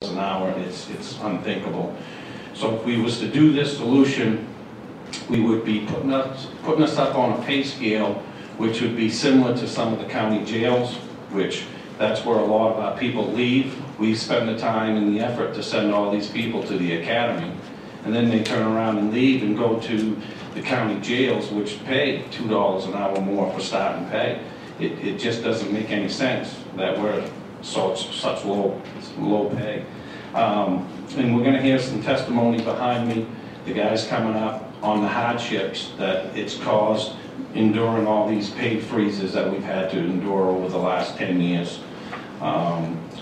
an hour, it's unthinkable. So if we was to do this solution, we would be putting us up on a pay scale which would be similar to some of the county jails, which that's where a lot of our people leave. We spend the time and the effort to send all these people to the academy, and then they turn around and leave and go to the county jails, which pay $2 an hour more for starting pay. It just doesn't make any sense that we're such low pay. And we're going to hear some testimony behind me, the guys coming up, on the hardships that it's caused enduring all these pay freezes that we've had to endure over the last 10 years.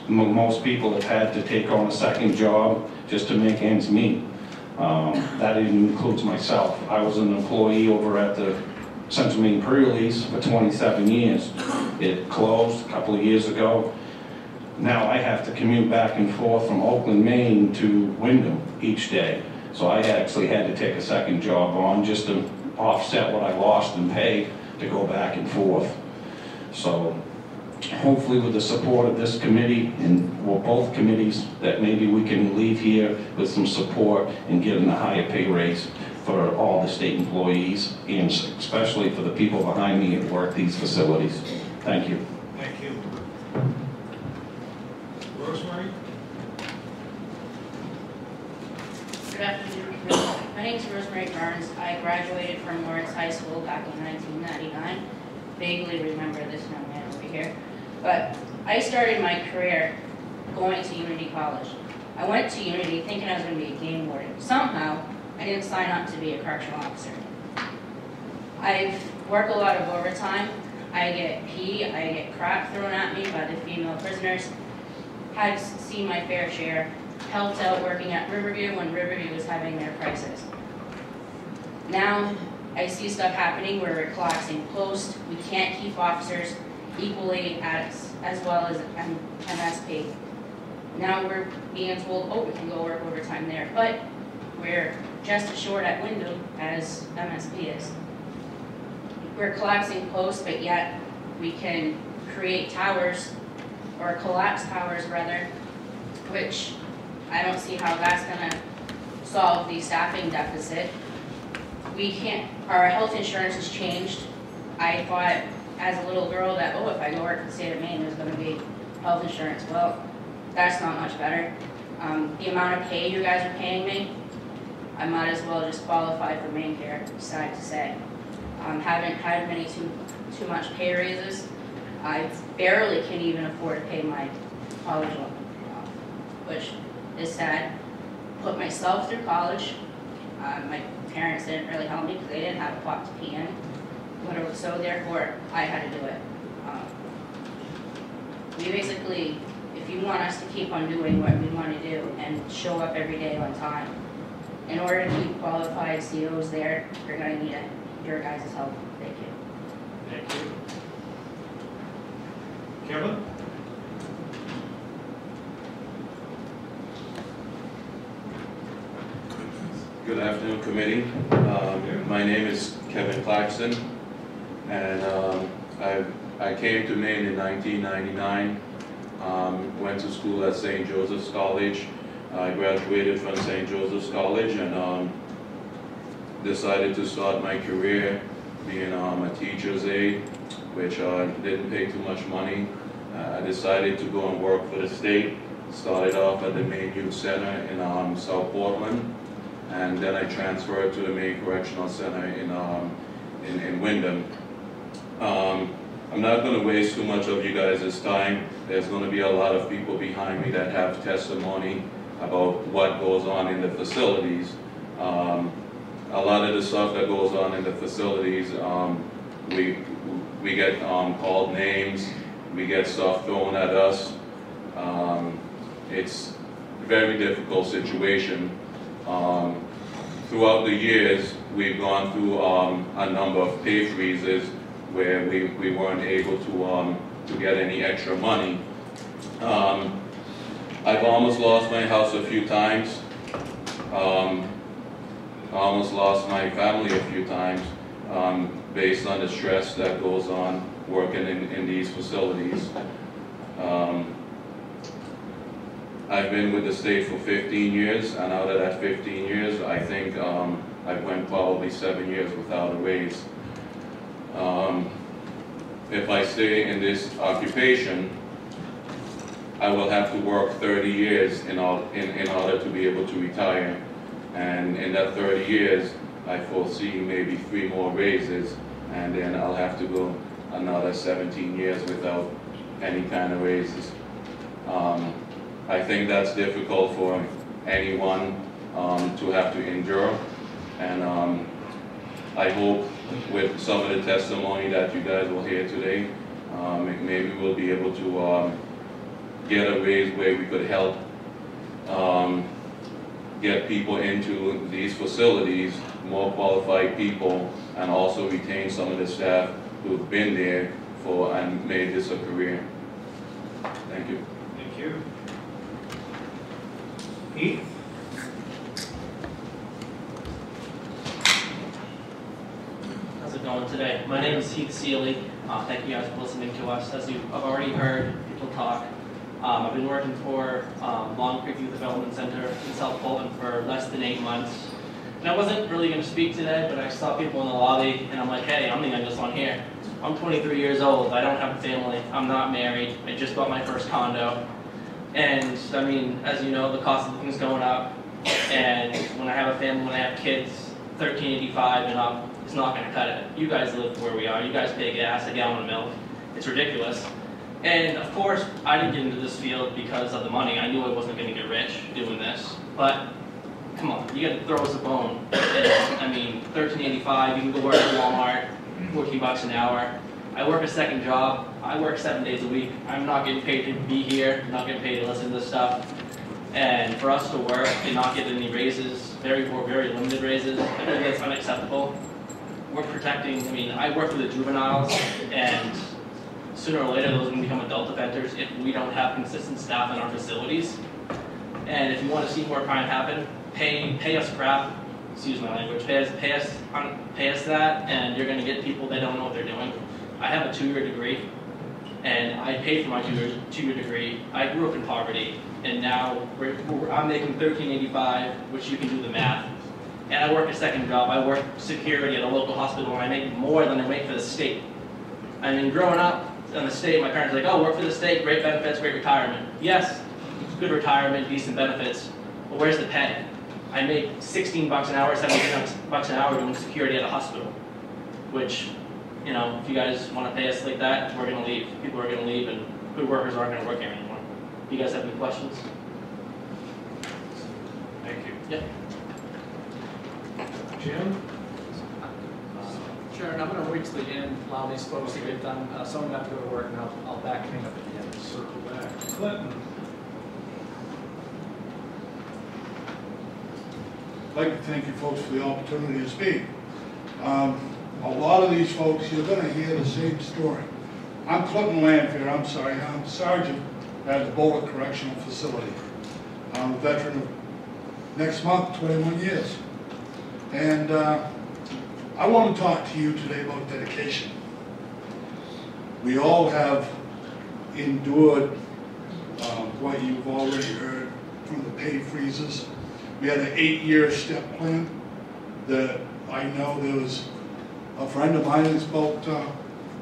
Most people have had to take on a second job just to make ends meet. That even includes myself. I was an employee over at the Central Maine Pre-Release for 27 years. It closed a couple of years ago. Now I have to commute back and forth from Oakland, Maine to Windham each day. So I actually had to take a second job on just to offset what I lost in pay to go back and forth. So hopefully with the support of this committee and well, both committees, that maybe we can leave here with some support and get a higher pay raise for all the state employees, and especially for the people behind me that work these facilities. Thank you. Thank you. Rosemary? Good afternoon. My name is Rosemary Burns. I graduated from Lawrence High School back in 1999. Vaguely remember this young man over here. But I started my career going to Unity College. I went to Unity thinking I was going to be a game warden. Somehow, I didn't sign up to be a correctional officer. I've worked a lot of overtime. I get pee, I get crap thrown at me by the female prisoners. Had seen my fair share. Helped out working at Riverview when Riverview was having their crisis. Now, I see stuff happening where we're collapsing post. We can't keep officers equally as well as MSP. Now we're being told, oh, we can go work overtime there, but we're just as short at Windham as MSP is. We're collapsing post, but yet we can create towers, or collapse towers rather, which I don't see how that's gonna solve the staffing deficit. We can't, our health insurance has changed. I thought as a little girl that, oh, if I go work in the state of Maine, there's gonna be health insurance. Well, that's not much better. The amount of pay you guys are paying me, I might as well just qualify for Maine Care, sad to say. Haven't had many too much pay raises. I barely can even afford to pay my college loan off, which is sad. Put myself through college. My parents didn't really help me because they didn't have a pot to pee in. So therefore, I had to do it. We basically, if you want us to keep on doing what we want to do and show up every day on time, in order to keep qualified COs there, you're going to need your guys' help. Thank you. Thank you. Kevin? Good afternoon, committee. My name is Kevin Claxton, and I came to Maine in 1999. Went to school at St. Joseph's College. I graduated from St. Joseph's College and decided to start my career being a teacher's aide, which didn't pay too much money. I decided to go and work for the state. Started off at the Maine Youth Center in South Portland, and then I transferred to the Maine Correctional Center in Windham. I'm not going to waste too much of you guys' time. There's going to be a lot of people behind me that have testimony about what goes on in the facilities. A lot of the stuff that goes on in the facilities, we get called names, we get stuff thrown at us. It's a very difficult situation. Throughout the years, we've gone through a number of pay freezes where we weren't able to get any extra money. I've almost lost my house a few times. Almost lost my family a few times based on the stress that goes on working in these facilities. I've been with the state for 15 years, and out of that 15 years, I think I went probably 7 years without a raise. If I stay in this occupation, I will have to work 30 years in order to be able to retire. And in that 30 years, I foresee maybe 3 more raises, and then I'll have to go another 17 years without any kind of raises. I think that's difficult for anyone to have to endure, and I hope with some of the testimony that you guys will hear today, maybe we'll be able to get a raise where we could help get people into these facilities, more qualified people, and also retain some of the staff who've been there for and made this a career. Thank you. Thank you. Heath? How's it going today? My name is Heath Seeley. Thank you guys for listening to us. As you've already heard people talk, I've been working for Long Creek Youth Development Center in South Fulton for less than 8 months. And I wasn't really going to speak today, but I saw people in the lobby, and I'm like, hey, I'm the youngest one here. I'm 23 years old. I don't have a family. I'm not married. I just bought my first condo. And, I mean, as you know, the cost of things going up. And when I have a family, when I have kids, $13.85 and up is not going to cut it. You guys live where we are. You guys pay gas, a gallon of milk. It's ridiculous. And, of course, I didn't get into this field because of the money. I knew I wasn't going to get rich doing this. But come on, you got to throw us a bone. I mean, $13.85, you can go work at Walmart, $14 an hour. I work a second job. I work 7 days a week. I'm not getting paid to be here. I'm not getting paid to listen to this stuff. And for us to work and not get any raises, very limited raises, I think that's unacceptable. We're protecting, I mean, I work with the juveniles, and sooner or later those are going to become adult offenders if we don't have consistent staff in our facilities. And if you want to see more crime happen, pay us crap, excuse my language, pay us that, and you're going to get people that don't know what they're doing. I have a 2-year degree, and I paid for my two-year degree. I grew up in poverty, and now I'm making $13.85, which you can do the math. And I work a second job. I work security at a local hospital, and I make more than I make for the state. I mean, growing up in the state, my parents were like, oh, work for the state, great benefits, great retirement. Yes, good retirement, decent benefits, but where's the pay? I make $16 an hour, $17 an hour doing security at a hospital, which, you know, if you guys want to pay us like that, we're going to leave. People are going to leave, and good workers aren't going to work here anymore. Do you guys have any questions? Thank you. Yeah. Jim? Sure, and I'm going to wait till the end, allow these folks to get done. Someone have to go to work, and I'll back things up at the end. Circle back. Clinton? I'd like to thank you folks for the opportunity to speak. A lot of these folks, you're going to hear the same story. I'm Clinton Lanfair, I'm sergeant at the Boulder Correctional Facility. I'm a veteran of next month, 21 years. And I want to talk to you today about dedication. We all have endured what you've already heard from the pay freezes. We had an 8-year step plan that I know there was a friend of mine that's about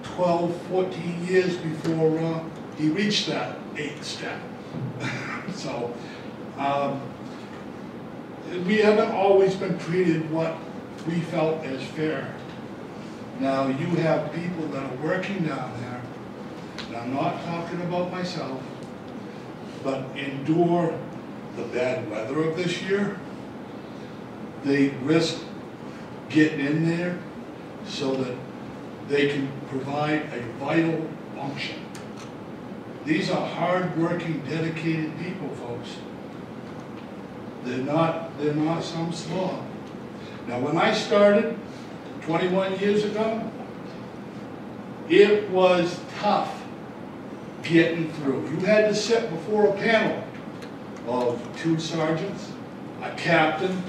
12, 14 years before he reached that 8th step. So we haven't always been treated what we felt as fair. Now you have people that are working down there, and I'm not talking about myself, but endure the bad weather of this year. They risk getting in there so that they can provide a vital function. These are hard-working, dedicated people, folks. They're not some slob. Now, when I started 21 years ago, it was tough getting through. You had to sit before a panel of 2 sergeants, a captain,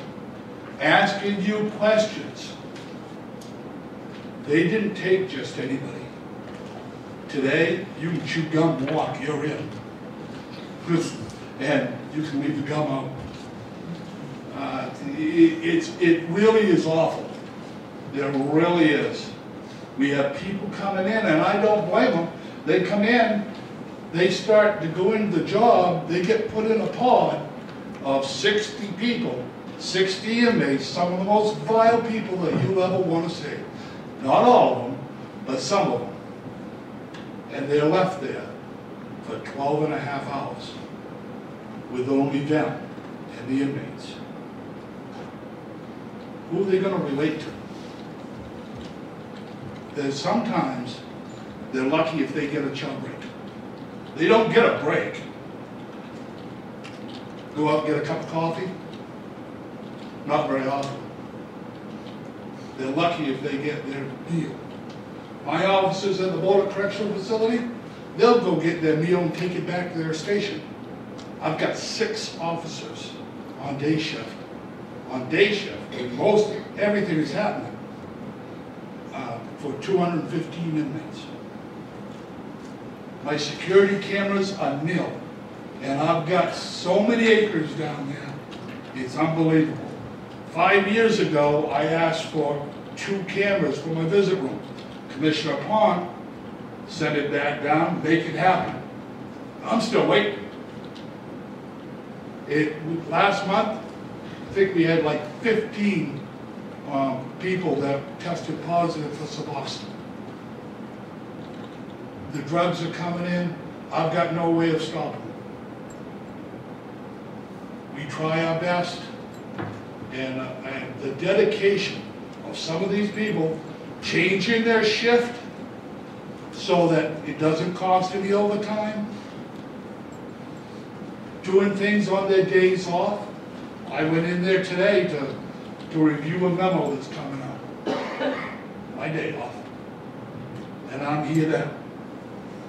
asking you questions. They didn't take just anybody. Today, you can chew gum and walk, you're in. and you can leave the gum out. It really is awful. There really is. We have people coming in, and I don't blame them. They come in, they start to go into the job, they get put in a pod of 60 people, 60 inmates, some of the most vile people that you'll ever want to see. Not all of them, but some of them. And they're left there for 12 and a half hours with only them and the inmates. Who are they going to relate to? There's sometimes they're lucky if they get a chill break. They don't get a break. Go out and get a cup of coffee? Not very often. They're lucky if they get their meal. My officers at the Board of Correctional Facility, they'll go get their meal and take it back to their station. I've got 6 officers on day shift. On day shift, when everything is happening for 215 inmates. My security cameras are nil. And I've got so many acres down there, it's unbelievable. 5 years ago, I asked for 2 cameras for my visit room. Commissioner Pond sent it back down, make it happen. I'm still waiting. Last month, I think we had like 15 people that tested positive for Suboxone. The drugs are coming in. I've got no way of stopping them. We try our best, and the dedication of some of these people changing their shift so that it doesn't cost any overtime, doing things on their days off. I went in there today to review a memo that's coming out. My day off. And I'm here then.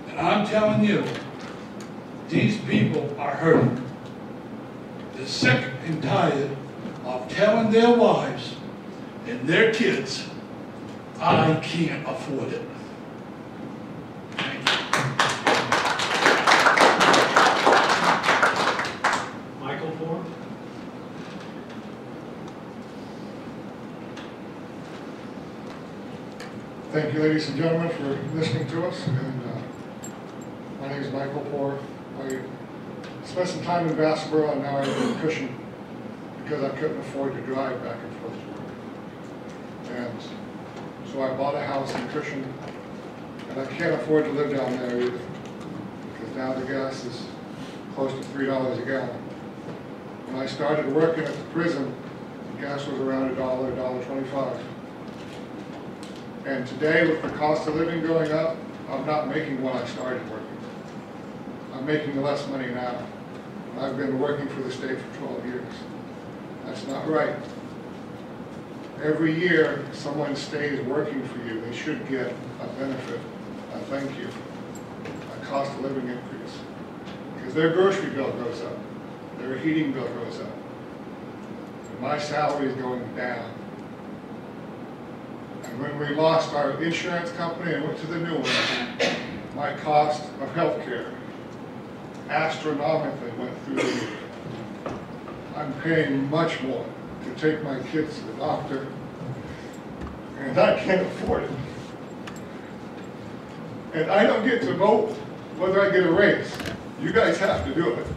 And I'm telling you, these people are hurting. They're sick and tired of telling their wives and their kids, I can't afford it. Thank you. Michael Ford. Thank you, ladies and gentlemen, for listening to us. And my name is Michael Poor. I spent some time in Vassarboro, and now I live in Cushing because I couldn't afford to drive back and forth to work. And so I bought a house in Cushing, and I can't afford to live down there either because now the gas is close to $3 a gallon. When I started working at the prison, the gas was around $1, $1.25. And today, with the cost of living going up, I'm not making what I started working. I'm making less money now. I've been working for the state for 12 years. That's not right. Every year, someone stays working for you, they should get a benefit, a thank you, a cost of living increase. Because their grocery bill goes up, their heating bill goes up. And my salary is going down. And when we lost our insurance company and went to the new one, my cost of health care astronomically went through the roof. I'm paying much more to take my kids to the doctor, and I can't afford it. And I don't get to vote whether I get a raise. You guys have to do it.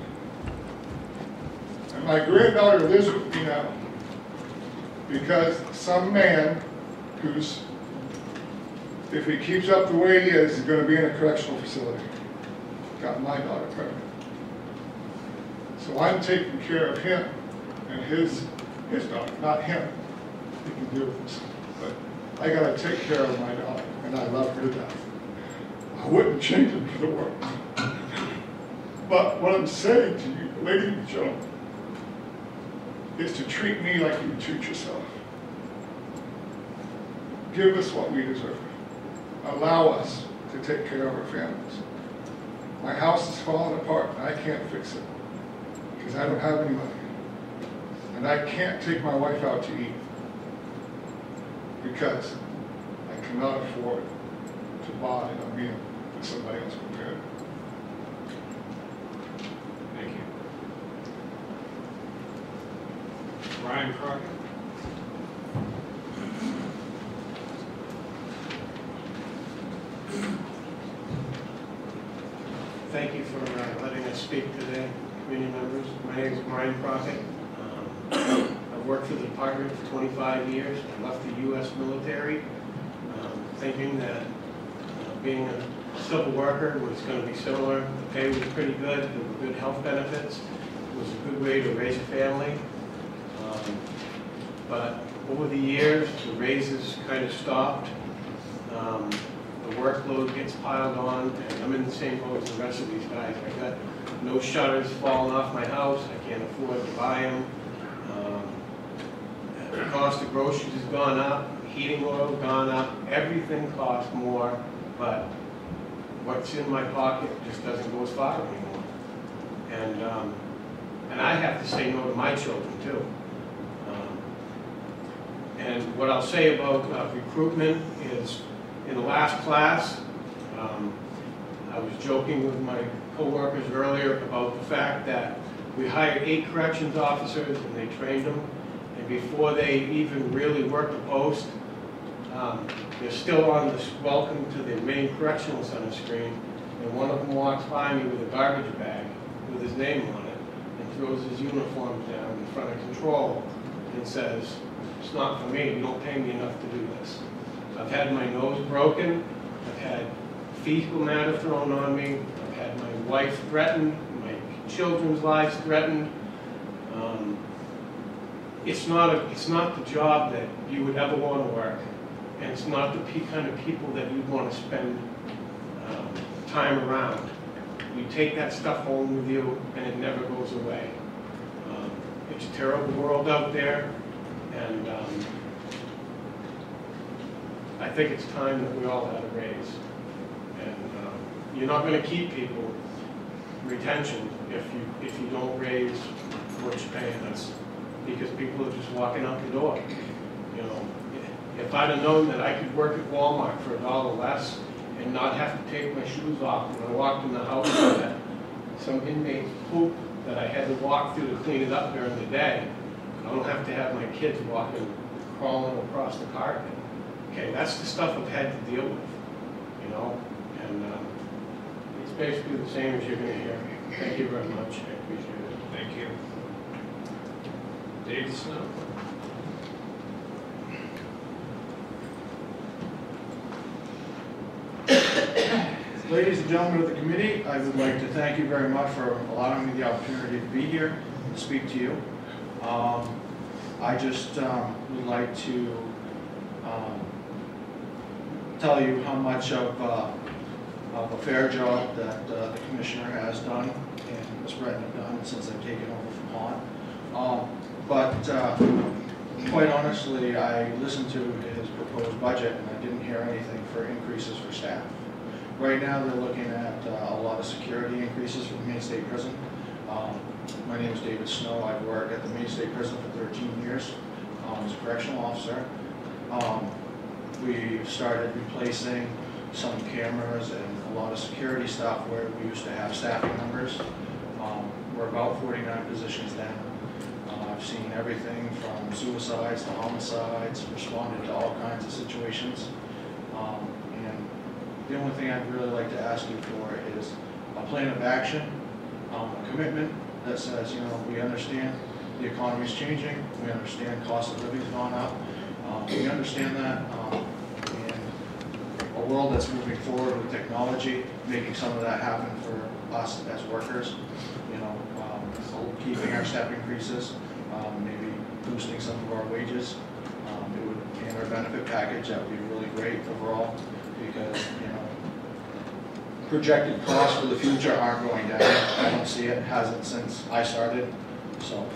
And my granddaughter lives with me now because some man who's, if he keeps up the way he is going to be in a correctional facility, got my daughter pregnant. So I'm taking care of him and his daughter, not him. He can deal with this. But I got to take care of my daughter, and I love her to death. I wouldn't change it for the world. But what I'm saying to you, ladies and gentlemen, is to treat me like you treat yourself. Give us what we deserve. Allow us to take care of our families. My house is falling apart, and I can't fix it because I don't have any money. And I can't take my wife out to eat because I cannot afford to buy a meal that somebody else prepared. Thank you. Brian Crockett. Thank you for letting us speak today, committee members. My name is Brian Crockett. I've worked for the department for 25 years. I left the U.S. military thinking that being a civil worker was going to be similar. The pay was pretty good. There were good health benefits. It was a good way to raise a family. But over the years, the raises kind of stopped. The workload gets piled on, and I'm in the same boat as the rest of these guys. I got no shutters falling off my house. I can't afford to buy them. The cost of groceries has gone up. Heating oil gone up. Everything costs more, but what's in my pocket just doesn't go as far anymore. And I have to say no to my children too. And what I'll say about recruitment is, in the last class, I was joking with my coworkers earlier about the fact that we hired 8 corrections officers and they trained them, and before they even really worked the post, they're still on this welcome to the Maine Correctional Center screen, and one of them walks by me with a garbage bag with his name on it and throws his uniform down in front of control and says, "It's not for me, you don't pay me enough to do this." I've had my nose broken, I've had fecal matter thrown on me, I've had my wife threatened, my children's lives threatened. It's not the job that you would ever want to work, and it's not the kind of people that you'd want to spend time around. You take that stuff home with you, and it never goes away. It's a terrible world out there, and I think it's time that we all had a raise. And you're not going to keep people retention if you don't raise what you're paying us, because people are just walking out the door. You know, if I'd have known that I could work at Walmart for $1 less and not have to take my shoes off when I walked in the house that some inmates poop that I had to walk through to clean it up during the day, I don't have to have my kids crawling across the carpet. Okay, that's the stuff I've had to deal with, you know, and it's basically the same as you're going to hear. Thank you very much. I appreciate it. Thank you. Dave Snow. Ladies and gentlemen of the committee, I would like to thank you very much for allowing me the opportunity to be here and speak to you. I just would like to tell you how much of a fair job that the commissioner has done and Ms. Breton have done since I've taken over from Hahn. But quite honestly, I listened to his proposed budget and I didn't hear anything for increases for staff. Right now, they're looking at a lot of security increases for the Maine State Prison. My name is David Snow. I've worked at the Maine State Prison for 13 years as a correctional officer. We started replacing some cameras and a lot of security stuff where we used to have staffing numbers. We're about 49 positions down. I've seen everything from suicides to homicides, responded to all kinds of situations. And the only thing I'd really like to ask you for is a plan of action, a commitment that says, you know, we understand the economy is changing, we understand cost of living's gone up, we understand that, and a world that's moving forward with technology, making some of that happen for us as workers, you know, keeping our step increases, maybe boosting some of our wages, it would, and our benefit package, that would be really great overall, because, you know, projected costs for the future aren't going down. I don't see it, hasn't since I started. So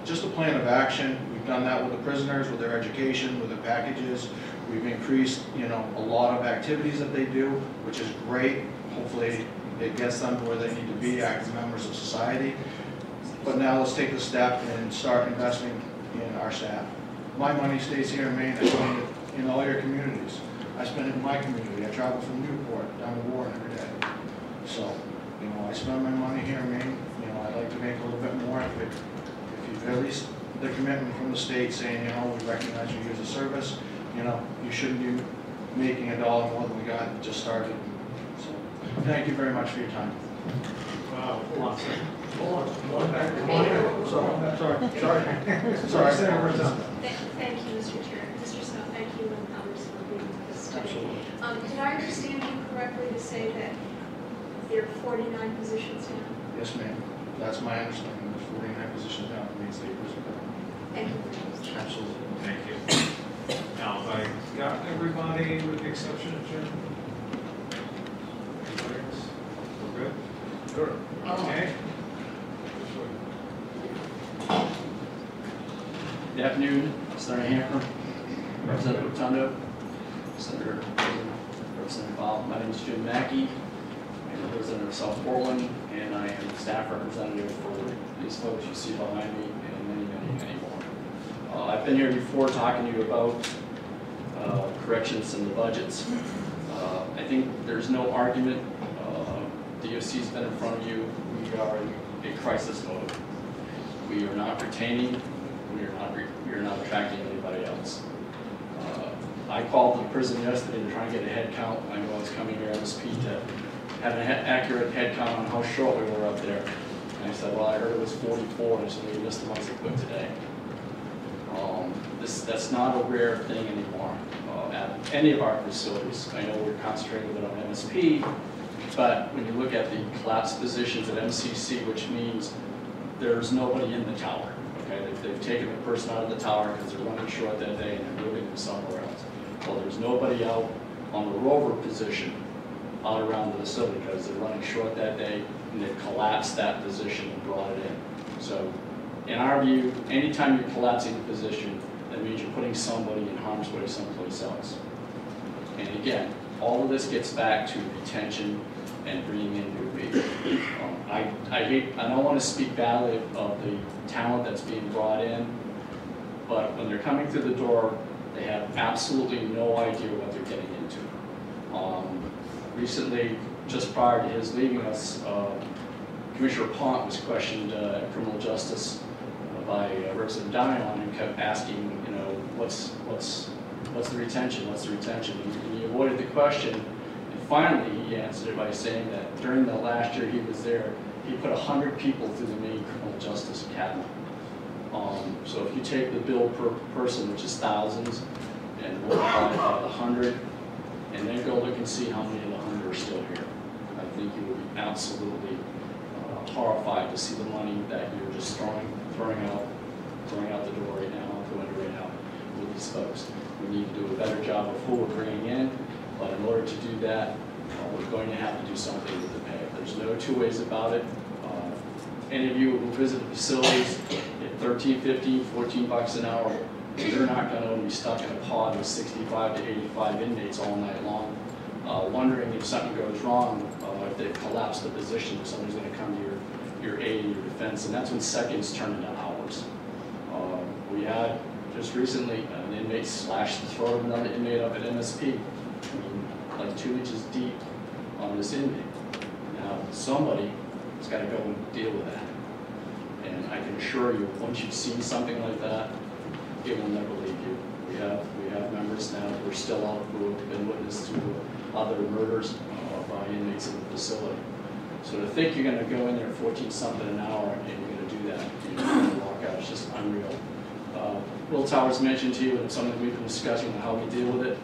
just a plan of action. We've done that with the prisoners, with their education, with their packages. We've increased, you know, a lot of activities that they do, which is great. Hopefully it gets them where they need to be, active members of society. But now let's take the step and start investing in our staff. My money stays here in Maine. I spend it in all your communities. I spend it in my community. I travel from Newport down to Warren every day. So, you know, I spend my money here in Maine. You know, I'd like to make a little bit more. If you've at least the commitment from the state saying, you know, we recognize your years of service, you know, you shouldn't be making $1 more than we got just started. So, thank you very much for your time. Wow, hold on a second. Hold on. Sorry. Thank you, Mr. Chair. Mr. Snow, thank you and others for being with us today. Absolutely. Did I understand you correctly to say that there are 49 positions now? Yes, ma'am. That's my understanding. There's 49 positions now in Maine State Prison. Thank you very much. Absolutely. Thank you. Now, I got everybody with the exception of Jim. Anybody else? We're good? Sure. Okay. Good afternoon, Senator Hamper, Representative Rotundo, Senator Representative Bob. My name is Jim Mackey. I'm a representative of South Portland, and I am staff representative for these folks you see behind me and many more. I've been here before talking to you about corrections and the budgets. I think there's no argument. DOC's been in front of you. We are in a crisis mode. We are not retaining. We are not attracting anybody else. I called the prison yesterday to try and get a head count. I know I was coming here MSP to have an accurate head count on how short we were up there. And I said, well, I heard it was 44, and so we missed the ones they put today. That's not a rare thing anymore at any of our facilities. I know we're concentrating a bit on MSP, but when you look at the collapsed positions at MCC, which means there's nobody in the tower. Okay, they've taken the person out of the tower because they're running short that day and they're moving them somewhere else. Well, there's nobody out on the rover position out around the facility because they're running short that day and they've collapsed that position and brought it in. So, in our view, anytime you're collapsing a position, that means you're putting somebody in harm's way someplace else. And again, all of this gets back to retention and bringing in new people. I don't want to speak badly of the talent that's being brought in, but when they're coming through the door, they have absolutely no idea what they're getting into. Recently, just prior to his leaving us, Commissioner Pont was questioned at Criminal Justice by Representative Dion and kept asking, you know, what's the retention? What's the retention? And he avoided the question. And finally, he answered it by saying that during the last year he was there, he put 100 people through the Maine Criminal Justice Academy. So if you take the bill per person, which is thousands, and multiply it by the 100, and then go look and see how many of the 100 are still here, I think you would be absolutely horrified to see the money that you're just throwing out the door right now, out the window right now with these folks. We need to do a better job of who we're bringing in, but in order to do that, we're going to have to do something with the pay. There's no two ways about it. Any of you who visit the facilities at 13, 15, 14 bucks an hour, you're not going to be stuck in a pod with 65 to 85 inmates all night long, wondering if something goes wrong, if they've collapsed the position, if somebody's going to come to your aid and your defense, and that's when seconds turn into hours. We had just recently an inmate slashed the throat of another inmate up at MSP, I mean, like 2 inches deep on this inmate. Now, somebody has got to go and deal with that. And I can assure you, once you've seen something like that, it will never leave you. We have members now who are still out who have been witness to other murders by inmates in the facility. So to think you're going to go in there 14-something an hour and you're going to do that, you're going to walk out, it's just unreal. Will Towers mentioned to you, and it's something we've been discussing how we deal with it.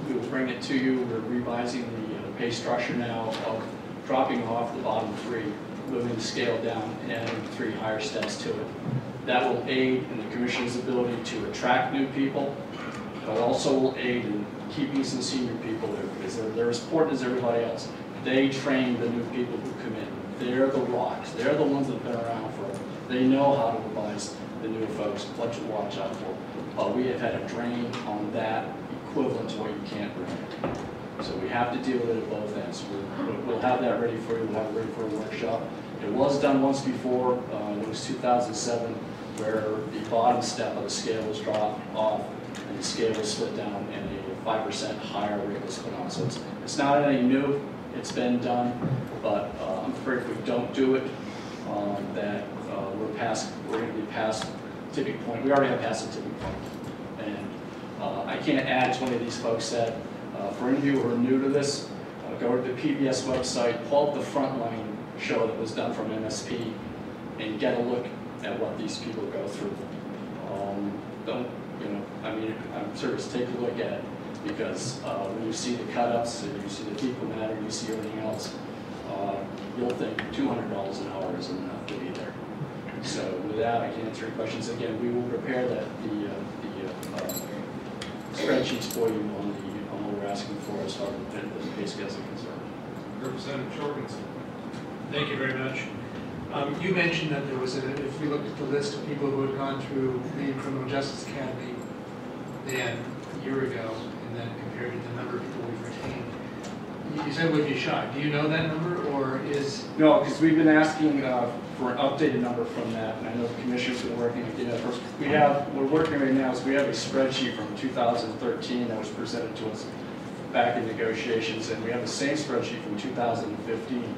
We will bring it to you. We're revising the pay structure now of dropping off the bottom 3, moving the scale down, and adding 3 higher steps to it. That will aid in the Commission's ability to attract new people, but also will aid in keeping some senior people there, because they're as important as everybody else. They train the new people who come in. They're the rocks. They're the ones that have been around forever. They know how to advise the new folks what to watch out for. But we have had a drain on that equivalent to what you can't bring. So we have to deal with it at both ends. We'll have that ready for you. We'll have it ready for a workshop. It was done once before. It was 2007, where the bottom step of the scale was dropped off and the scale was split down and a 5% higher rate was put on. So it's not anything new. It's been done, but I'm afraid if we don't do it, that we're going to be past tipping point. We already have passed the tipping point. And I can't add to what any of these folks said. For any of you who are new to this, go to the PBS website, pull up the Frontline show that was done from MSP, and get a look at what these people go through. Don't, you know, I mean, I'm serious, take a look at it, because when you see the cut-ups, and you see the fecal matter, and you see everything else, you'll think $200 an hour isn't enough to be there. So with that, I can answer your questions. Again, we will prepare the spreadsheets for you on what we're asking for as far as the pay scales are concerned. Representative Jorgensen. Thank you very much. You mentioned that there was if we looked at the list of people who had gone through the Criminal Justice Academy then a year ago, and then compared to the number of people we've retained, you said we'd be shocked. Do you know that number, or is... No, because we've been asking for an updated number from that, and I know the commissioner's been working to get that first. We're working right now, so we have a spreadsheet from 2013 that was presented to us back in negotiations, and we have the same spreadsheet from 2015.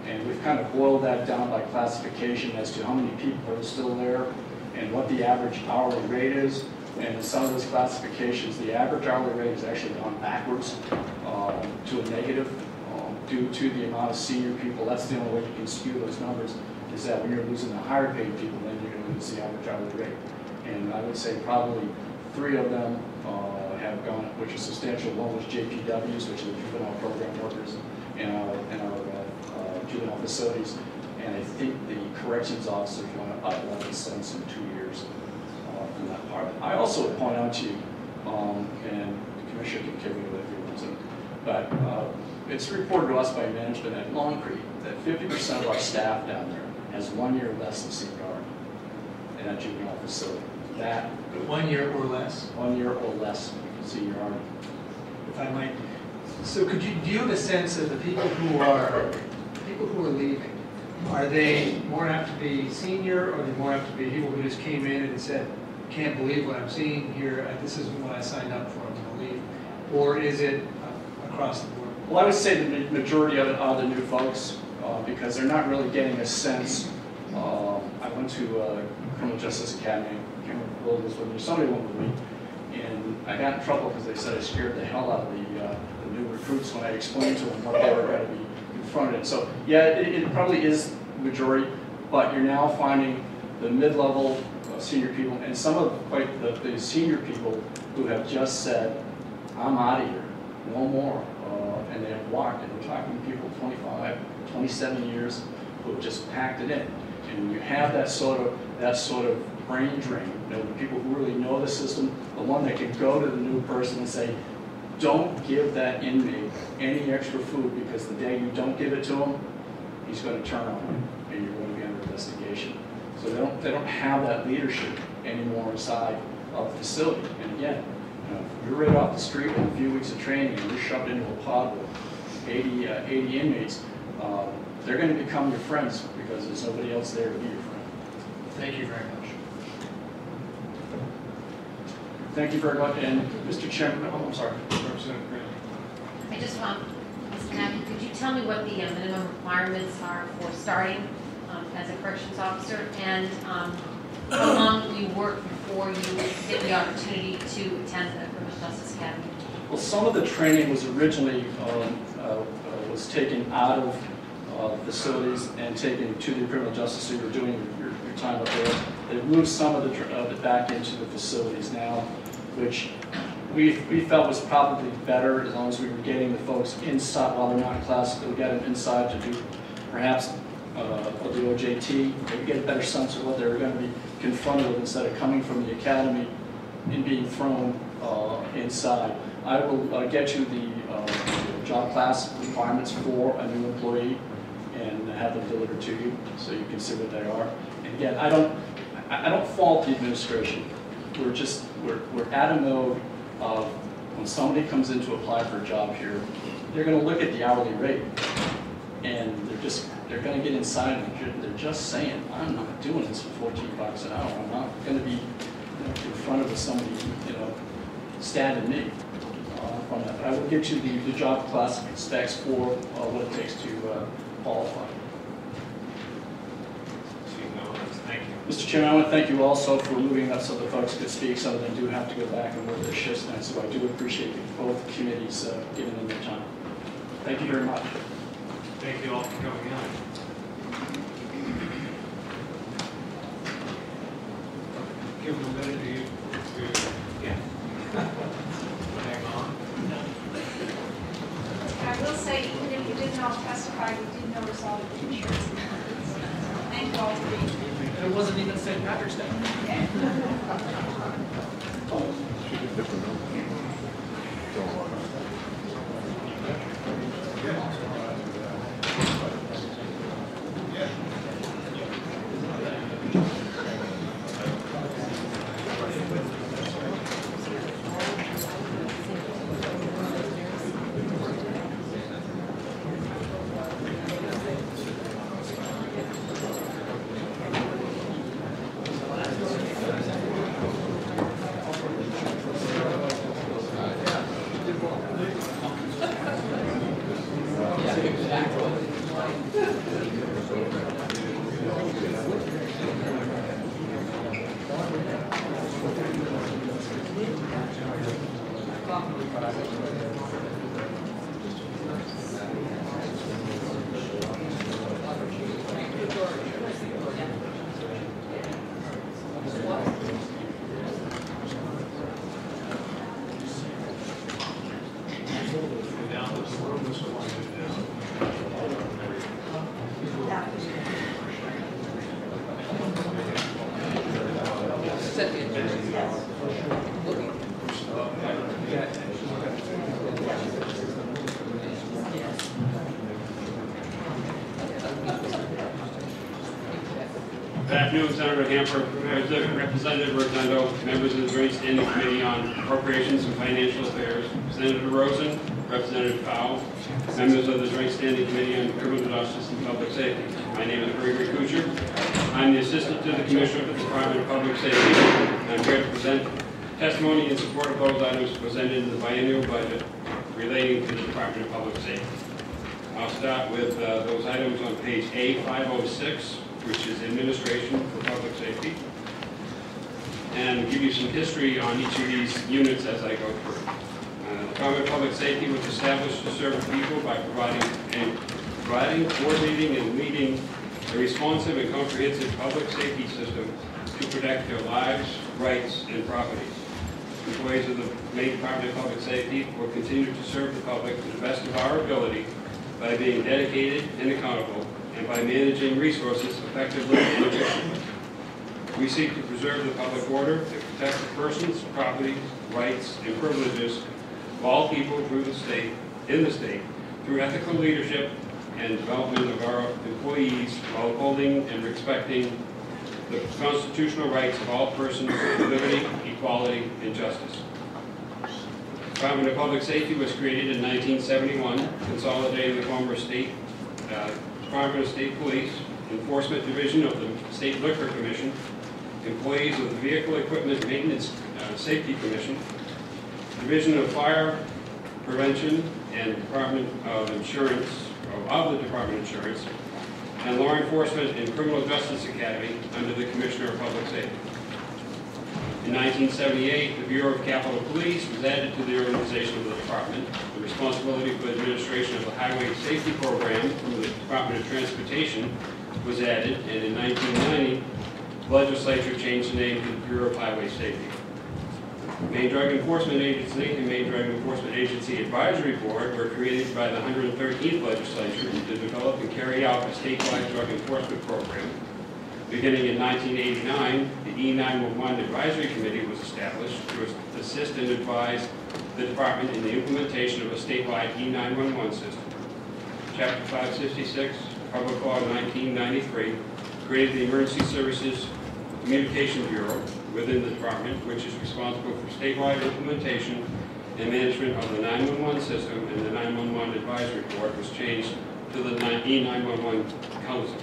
And we've kind of boiled that down by classification as to how many people are still there and what the average hourly rate is. And in some of those classifications, the average hourly rate has actually gone backwards to a negative due to the amount of senior people. That's the only way you can skew those numbers, is that when you're losing the higher paid people, then you're going to lose the average hourly rate. And I would say probably 3 of them have gone, which is substantial. One was JPWs, which are the juvenile program workers in our juvenile facilities, and I think the corrections officers went up by 11 cents in 2 years from that part. I also would point out to you, and the commissioner can kick me with it if he wants it, but it's reported to us by management at Long Creek that 50% of our staff down there has 1 year less of seniority in that juvenile facility. That 1 year or less? 1 year or less seniority. If I might. So do you have a sense of the people who are leaving? Are they more apt to be senior, or are they more apt to be people who just came in and said, can't believe what I'm seeing here, this isn't what I signed up for, I'm going to leave? Or is it across the board? Well, I would say the majority of it are the new folks, because they're not really getting a sense. I went to Criminal Justice Academy, I can't remember who was with me, somebody went with me, and I got in trouble because they said I scared the hell out of the new recruits when I explained to them what they were going to be confronted. So yeah, it probably is majority, but you're now finding the mid-level senior people, and some of the senior people who have just said, I'm out of here, no more, and they have walked, and we're talking people 25, 27 years who have just packed it in. And you have that sort of brain drain, you know, the people who really know the system, the one that can go to the new person and say, don't give that inmate any extra food, because the day you don't give it to him, he's going to turn on you and you're going to be under investigation. So they don't have that leadership anymore inside of the facility. And again, you know, if you're right off the street with a few weeks of training and you're shoved into a pod with 80 inmates, they're going to become your friends because there's nobody else there to be your friend. Thank you very much. Thank you very much. And Mr. Chairman, I'm sorry. Representative Graham. I just want, Mr. Nappy, could you tell me what the minimum requirements are for starting as a corrections officer, and how long will you work before you get the opportunity to attend the Criminal Justice Academy? Well, some of the training was originally was taken out of facilities and taken to the criminal justice, so you're doing your time up there. They've moved some of it back into the facilities now, which we felt was probably better as long as we were getting the folks inside while they're not in class. We got them inside to do perhaps the OJT, maybe get a better sense of what they were going to be confronted with instead of coming from the academy and being thrown inside. I will get you the job class requirements for a new employee and have them delivered to you so you can see what they are. And again, I don't fault the administration. We're at a mode of when somebody comes in to apply for a job here, they're going to look at the hourly rate and they're going to get inside and they're just saying, I'm not doing this for $14 an hour. I'm not going to be confronted with somebody stabbing me from that. But I will get you the job class specs for what it takes to qualify. Seeing no others, thank you. Mr. Chairman, I want to thank you also for moving that so the folks could speak. Some of them do have to go back and work their shifts tonight, so I do appreciate both committees giving them their time. Thank you very much. Thank you all for coming out. Give them a minute to yeah. Hang on. I will say, even if you didn't all testify, we did notice all the t-shirts. Thank you all for being here. It wasn't even St. Patrick's Day. Good afternoon, Senator Hamper, Representative Rotundo, members of the Joint Standing Committee on Appropriations and Financial Affairs, Senator Rosen, Representative Powell, members of the Joint Standing Committee on Criminal Justice and Public Safety. My name is Gregory Kuchar. I'm the Assistant to the Commissioner of the Department of Public Safety, and I'm here to present testimony in support of those items presented in the biennial budget relating to the Department of Public Safety. I'll start with those items on page A506, which is Administration for Public Safety, and give you some history on each of these units as I go through. The Department of Public Safety was established to serve the people by providing, coordinating, and leading a responsive and comprehensive public safety system to protect their lives, rights, and properties. Employees of the Maine Department of Public Safety will continue to serve the public to the best of our ability by being dedicated and accountable, and by managing resources effectively and efficiently. We seek to preserve the public order, to protect the persons, property, rights, and privileges of all people in the state, through ethical leadership and development of our employees while upholding and respecting the constitutional rights of all persons with liberty, equality, and justice. The Department of Public Safety was created in 1971, consolidating the former Department of State Police, Enforcement Division of the State Liquor Commission, employees of the Vehicle Equipment Maintenance Safety Commission, Division of Fire Prevention and Department of Insurance, of the Department of Insurance, and Law Enforcement and Criminal Justice Academy under the Commissioner of Public Safety. In 1978, the Bureau of Capitol Police was added to the organization of the department. The responsibility for the administration of the Highway Safety Program from the Department of Transportation was added, and in 1990, the Legislature changed the name to the Bureau of Highway Safety. Maine Drug Enforcement Agency and Maine Drug Enforcement Agency Advisory Board were created by the 113th Legislature to develop and carry out a statewide drug enforcement program. Beginning in 1989, the E911 Advisory Committee was established to assist and advise the department in the implementation of a statewide E911 system. Chapter 566, Public Law 1993, created the Emergency Services Communication Bureau within the department, which is responsible for statewide implementation and management of the 911 system, and the 911 Advisory Board was changed to the E911 Council.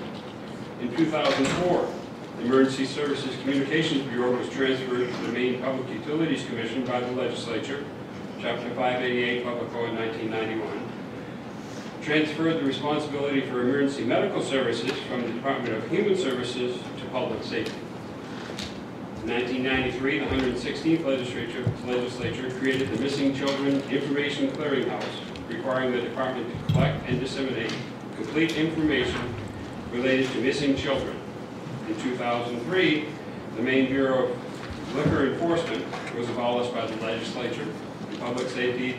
In 2004, the Emergency Services Communications Bureau was transferred to the Maine Public Utilities Commission by the Legislature, Chapter 588, Public Law 1991. Transferred the responsibility for emergency medical services from the Department of Human Services to Public Safety. In 1993, the 116th Legislature created the Missing Children Information Clearinghouse, requiring the department to collect and disseminate complete information related to missing children. In 2003, the Maine Bureau of Liquor Enforcement was abolished by the legislature, and public safety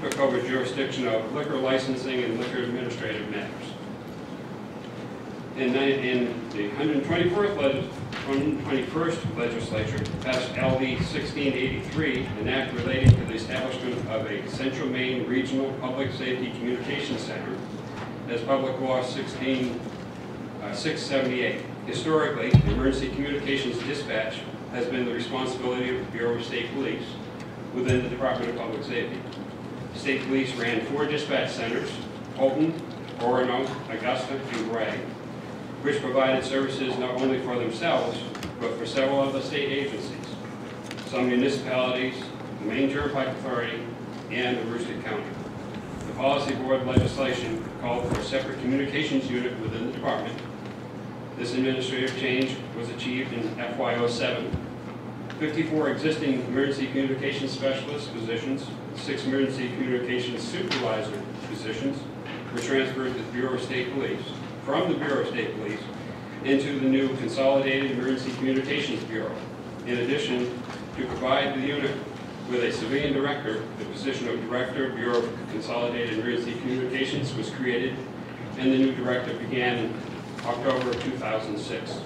took over jurisdiction of liquor licensing and liquor administrative matters. In the 121st Legislature passed LD 1683, an act relating to the establishment of a Central Maine Regional Public Safety Communications Center as Public Law 678. Historically, emergency communications dispatch has been the responsibility of the Bureau of State Police within the Department of Public Safety. State Police ran 4 dispatch centers, Holton, Orono, Augusta, and Gray, which provided services not only for themselves, but for several other state agencies, some municipalities, the Maine Turnpike Authority, and Aroostook County. The Policy Board legislation called for a separate communications unit within the department. This administrative change was achieved in FY07. 54 existing emergency communications specialist positions, 6 emergency communications supervisor positions were transferred to the Bureau of State Police, from the Bureau of State Police into the new Consolidated Emergency Communications Bureau. In addition, to provide the unit with a civilian director, the position of Director, Bureau of Consolidated Emergency Communications was created, and the new director began in October of 2006.